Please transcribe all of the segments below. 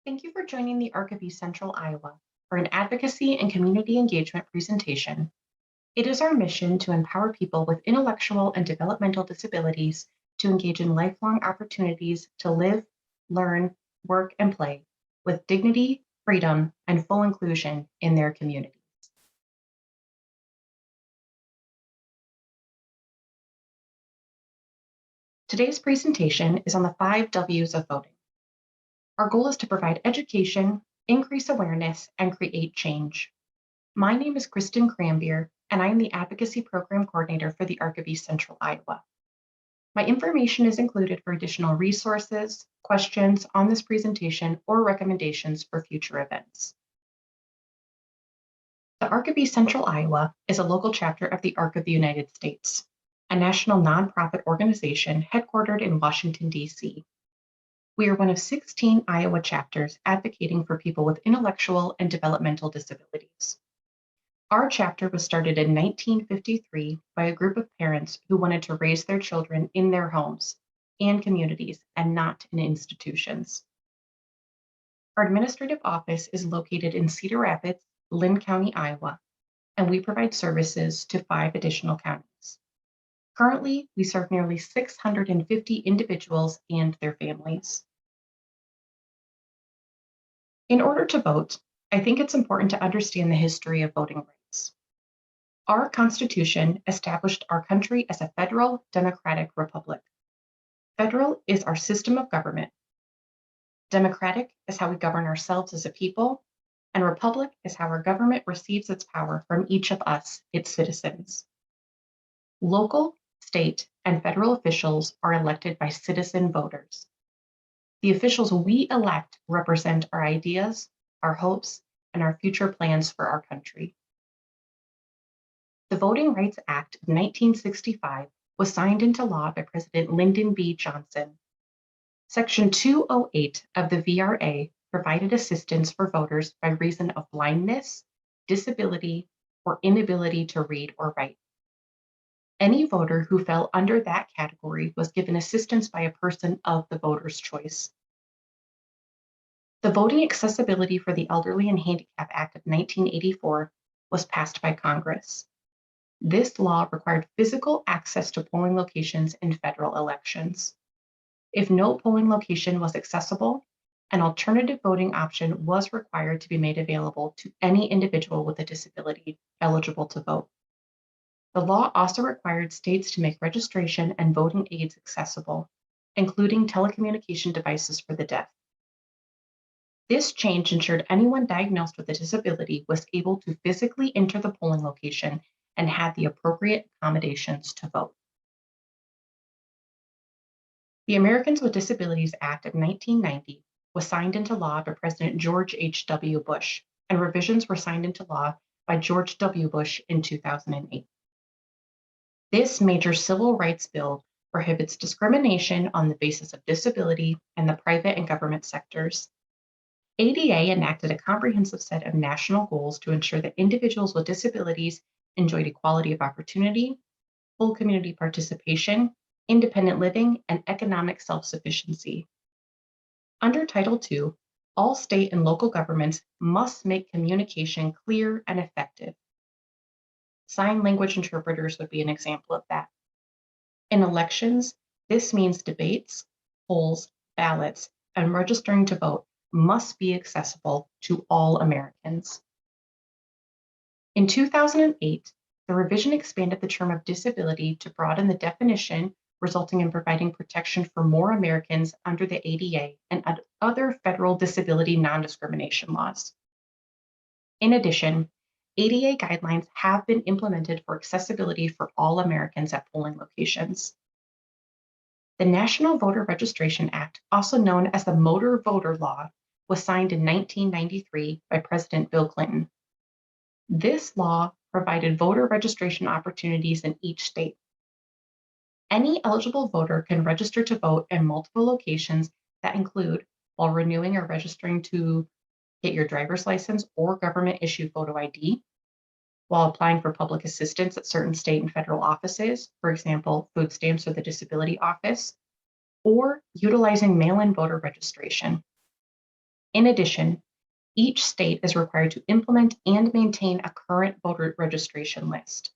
Thank you for joining the Arc of East Central Iowa for an advocacy and community engagement presentation. It is our mission to empower people with intellectual and developmental disabilities to engage in lifelong opportunities to live, learn, work, and play with dignity, freedom, and full inclusion in their communities. Today's presentation is on the 5 W's of voting. Our goal is to provide education, increase awareness, and create change. My name is Kristen Cranbeer, and I am the Advocacy Program Coordinator for the Arc of East Central Iowa. My information is included for additional resources, questions on this presentation, or recommendations for future events. The Arc of East Central Iowa is a local chapter of the Arc of the United States, a national nonprofit organization headquartered in Washington, D.C. We are one of 16 Iowa chapters advocating for people with intellectual and developmental disabilities. Our chapter was started in 1953 by a group of parents who wanted to raise their children in their homes and communities and not in institutions. Our administrative office is located in Cedar Rapids, Lynn County, Iowa, and we provide services to 5 additional counties. Currently, we serve nearly 650 individuals and their families. In order to vote, I think it's important to understand the history of voting rights. Our Constitution established our country as a federal democratic republic. Federal is our system of government. Democratic is how we govern ourselves as a people, and republic is how our government receives its power from each of us, its citizens. Local, state, and federal officials are elected by citizen voters. The officials we elect represent our ideas, our hopes, and our future plans for our country. The Voting Rights Act of 1965 was signed into law by President Lyndon B. Johnson. Section 208 of the VRA provided assistance for voters by reason of blindness, disability, or inability to read or write. Any voter who fell under that category was given assistance by a person of the voter's choice. The Voting Accessibility for the Elderly and Handicapped Act of 1984 was passed by Congress. This law required physical access to polling locations in federal elections. If no polling location was accessible, an alternative voting option was required to be made available to any individual with a disability eligible to vote. The law also required states to make registration and voting aids accessible, including telecommunication devices for the deaf. This change ensured anyone diagnosed with a disability was able to physically enter the polling location and had the appropriate accommodations to vote. The Americans with Disabilities Act of 1990 was signed into law by President George H.W. Bush, and revisions were signed into law by George W. Bush in 2008. This major civil rights bill prohibits discrimination on the basis of disability in the private and government sectors. ADA enacted a comprehensive set of national goals to ensure that individuals with disabilities enjoyed equality of opportunity, full community participation, independent living, and economic self-sufficiency. Under Title II, all state and local governments must make communication clear and effective. Sign language interpreters would be an example of that. In elections, this means debates, polls, ballots, and registering to vote must be accessible to all Americans. In 2008, the revision expanded the term of disability to broaden the definition, resulting in providing protection for more Americans under the ADA and other federal disability non-discrimination laws. In addition, ADA guidelines have been implemented for accessibility for all Americans at polling locations. The National Voter Registration Act, also known as the Motor Voter Law, was signed in 1993 by President Bill Clinton. This law provided voter registration opportunities in each state. Any eligible voter can register to vote in multiple locations that include while renewing or registering to get your driver's license or government-issued photo ID, while applying for public assistance at certain state and federal offices, for example, food stamps or the disability office, or utilizing mail-in voter registration. In addition, each state is required to implement and maintain a current voter registration list.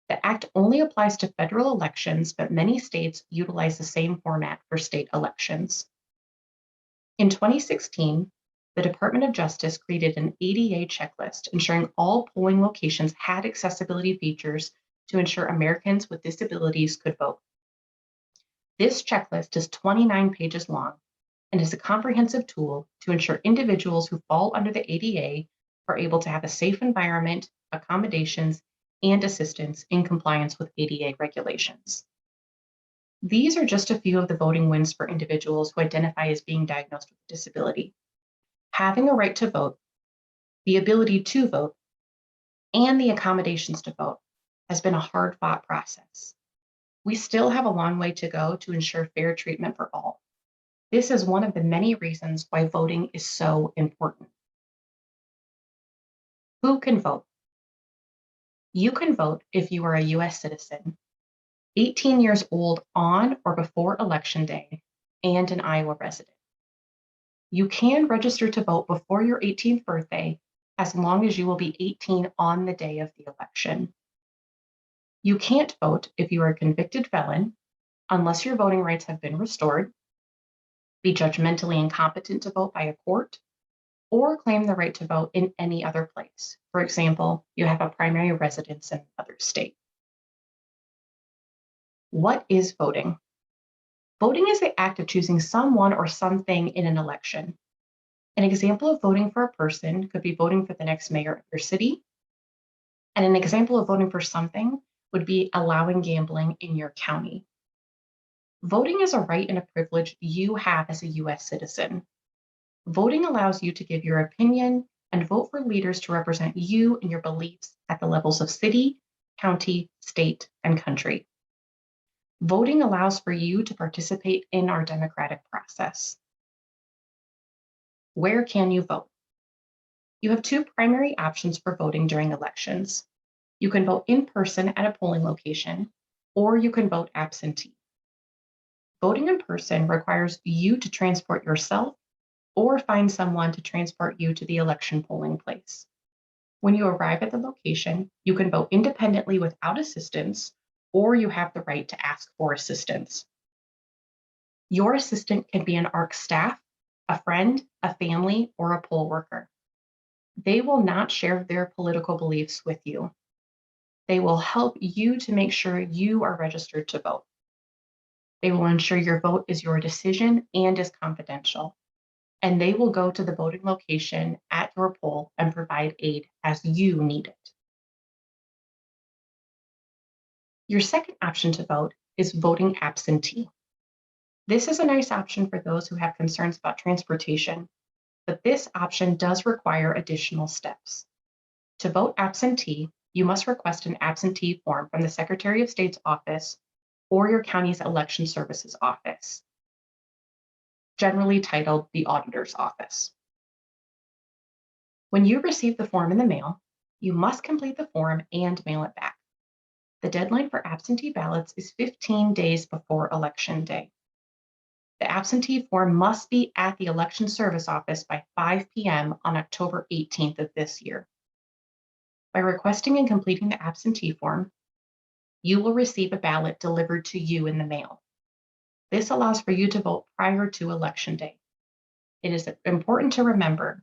The act only applies to federal elections, but many states utilize the same format for state elections. In 2016, the Department of Justice created an ADA checklist ensuring all polling locations had accessibility features to ensure Americans with disabilities could vote. This checklist is 29 pages long and is a comprehensive tool to ensure individuals who fall under the ADA are able to have a safe environment, accommodations, and assistance in compliance with ADA regulations. These are just a few of the voting wins for individuals who identify as being diagnosed with a disability. Having a right to vote, the ability to vote, and the accommodations to vote has been a hard-fought process. We still have a long way to go to ensure fair treatment for all. This is one of the many reasons why voting is so important. Who can vote? You can vote if you are a U.S. citizen, 18 years old on or before Election Day, and an Iowa resident. You can register to vote before your 18th birthday as long as you will be 18 on the day of the election. You can't vote if you are a convicted felon unless your voting rights have been restored, be judgmentally incompetent to vote by a court, or claim the right to vote in any other place. For example, you have a primary residence in another state. What is voting? Voting is the act of choosing someone or something in an election. An example of voting for a person could be voting for the next mayor of your city. And an example of voting for something would be allowing gambling in your county. Voting is a right and a privilege you have as a US citizen. Voting allows you to give your opinion and vote for leaders to represent you and your beliefs at the levels of city, county, state, and country. Voting allows for you to participate in our democratic process. Where can you vote? You have two primary options for voting during elections. You can vote in person at a polling location, or you can vote absentee. Voting in person requires you to transport yourself or find someone to transport you to the election polling place. When you arrive at the location, you can vote independently without assistance, or you have the right to ask for assistance. Your assistant can be an ARC staff, a friend, a family, or a poll worker. They will not share their political beliefs with you. They will help you to make sure you are registered to vote. They will ensure your vote is your decision and is confidential. And they will go to the voting location at your poll and provide aid as you need it. Your second option to vote is voting absentee. This is a nice option for those who have concerns about transportation, but this option does require additional steps. To vote absentee, you must request an absentee form from the Secretary of State's office or your county's election services office, generally titled the Auditor's Office. When you receive the form in the mail, you must complete the form and mail it back. The deadline for absentee ballots is 15 days before Election Day. The absentee form must be at the Election Service Office by 5 p.m. on October 18th of this year. By requesting and completing the absentee form, you will receive a ballot delivered to you in the mail. This allows for you to vote prior to Election Day. It is important to remember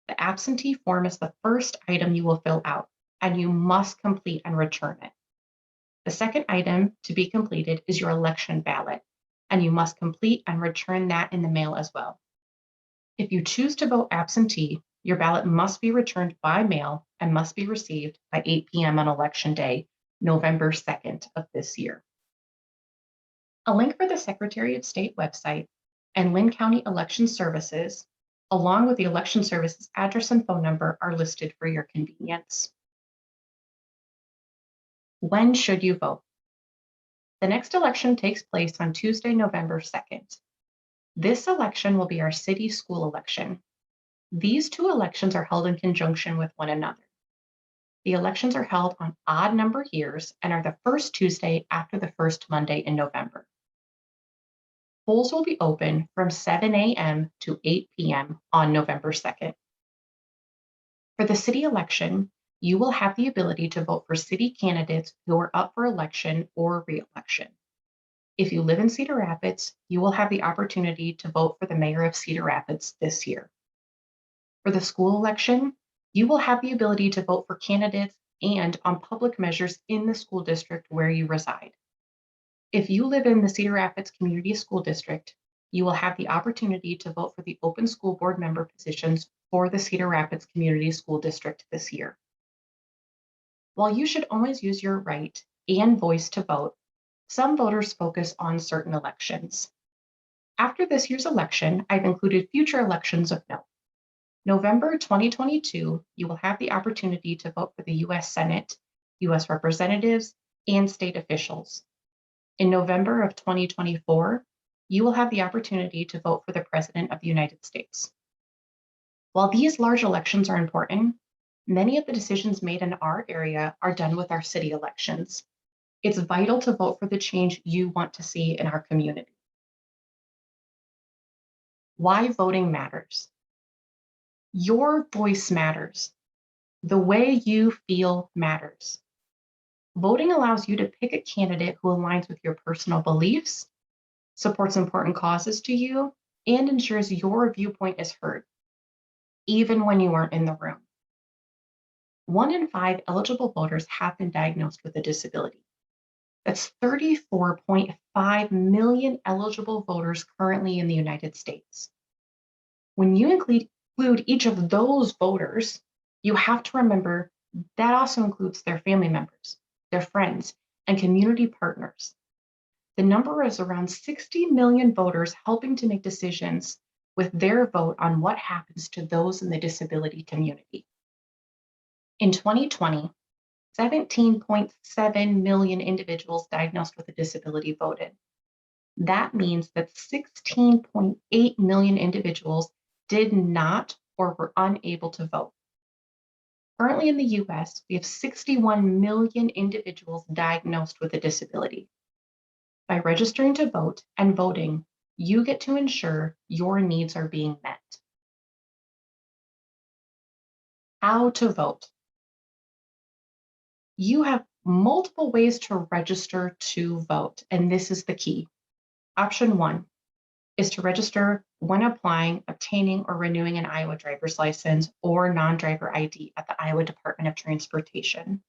the absentee form is the first item you will fill out, and you must complete and return it. The second item to be completed is your election ballot, and you must complete and return that in the mail as well. If you choose to vote absentee, your ballot must be returned by mail and must be received by 8 p.m. on Election Day, November 2nd of this year. A link for the Secretary of State website and Lynn County Election Services, along with the Election Services address and phone number, are listed for your convenience. When should you vote? The next election takes place on Tuesday, November 2nd. This election will be our city school election. These two elections are held in conjunction with one another. The elections are held on odd number years and are the first Tuesday after the first Monday in November. Polls will be open from 7 a.m. to 8 p.m. on November 2nd. For the city election, you will have the ability to vote for city candidates who are up for election or re-election. If you live in Cedar Rapids, you will have the opportunity to vote for the mayor of Cedar Rapids this year. For the school election, you will have the ability to vote for candidates and on public measures in the school district where you reside. If you live in the Cedar Rapids Community School District, you will have the opportunity to vote for the open school board member positions for the Cedar Rapids Community School District this year. While you should always use your right and voice to vote, some voters focus on certain elections. After this year's election, I've included future elections of note. November 2022, you will have the opportunity to vote for the U.S. Senate, U.S. Representatives, and state officials. In November of 2024, you will have the opportunity to vote for the President of the United States. While these large elections are important, many of the decisions made in our area are done with our city elections. It's vital to vote for the change you want to see in our community. Why voting matters. Your voice matters. The way you feel matters. Voting allows you to pick a candidate who aligns with your personal beliefs, supports important causes to you, and ensures your viewpoint is heard, even when you aren't in the room. 1 in 5 eligible voters have been diagnosed with a disability. That's 34.5 million eligible voters currently in the United States. When you include each of those voters, you have to remember that also includes their family members, their friends, and community partners. The number is around 60 million voters helping to make decisions with their vote on what happens to those in the disability community. In 2020, 17.7 million individuals diagnosed with a disability voted. That means that 16.8 million individuals did not or were unable to vote. Currently in the US, we have 61 million individuals diagnosed with a disability. By registering to vote and voting, you get to ensure your needs are being met. How to vote. You have multiple ways to register to vote, and this is the key. Option 1 is to register when applying, obtaining, or renewing an Iowa driver's license or non-driver ID at the Iowa Department of Transportation.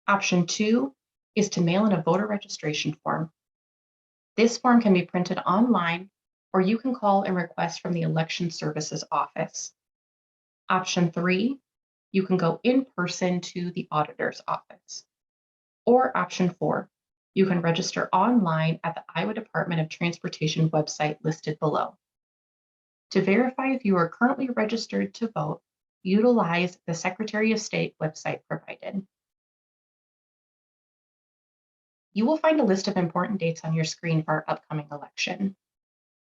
Option 2 is to mail in a voter registration form. This form can be printed online, or you can call and request from the Election Services Office. Option 3, you can go in person to the auditor's office. Or option 4, you can register online at the Iowa Department of Transportation website listed below. To verify if you are currently registered to vote, utilize the Secretary of State website provided. You will find a list of important dates on your screen for our upcoming election.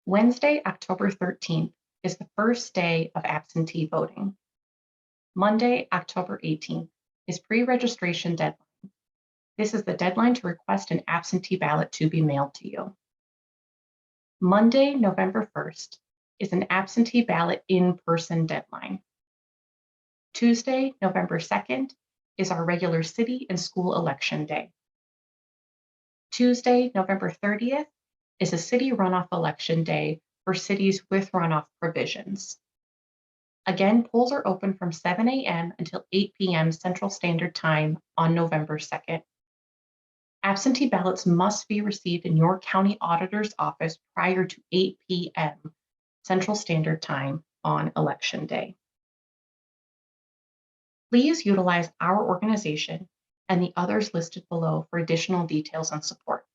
Wednesday, October 13th is the first day of absentee voting. Monday, October 18th is pre-registration deadline. This is the deadline to request an absentee ballot to be mailed to you. Monday, November 1st is an absentee ballot in-person deadline. Tuesday, November 2nd is our regular city and school election day. Tuesday, November 30th is a city runoff election day for cities with runoff provisions. Again, polls are open from 7 a.m. until 8 p.m. Central Standard Time on November 2nd. Absentee ballots must be received in your county auditor's office prior to 8 p.m. Central Standard Time on Election Day. Please utilize our organization and the others listed below for additional details and support.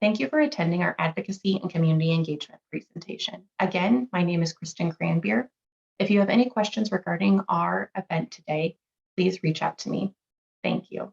Thank you for attending our advocacy and community engagement presentation. Again, my name is Kristen Cranbeer. If you have any questions regarding our event today, please reach out to me. Thank you.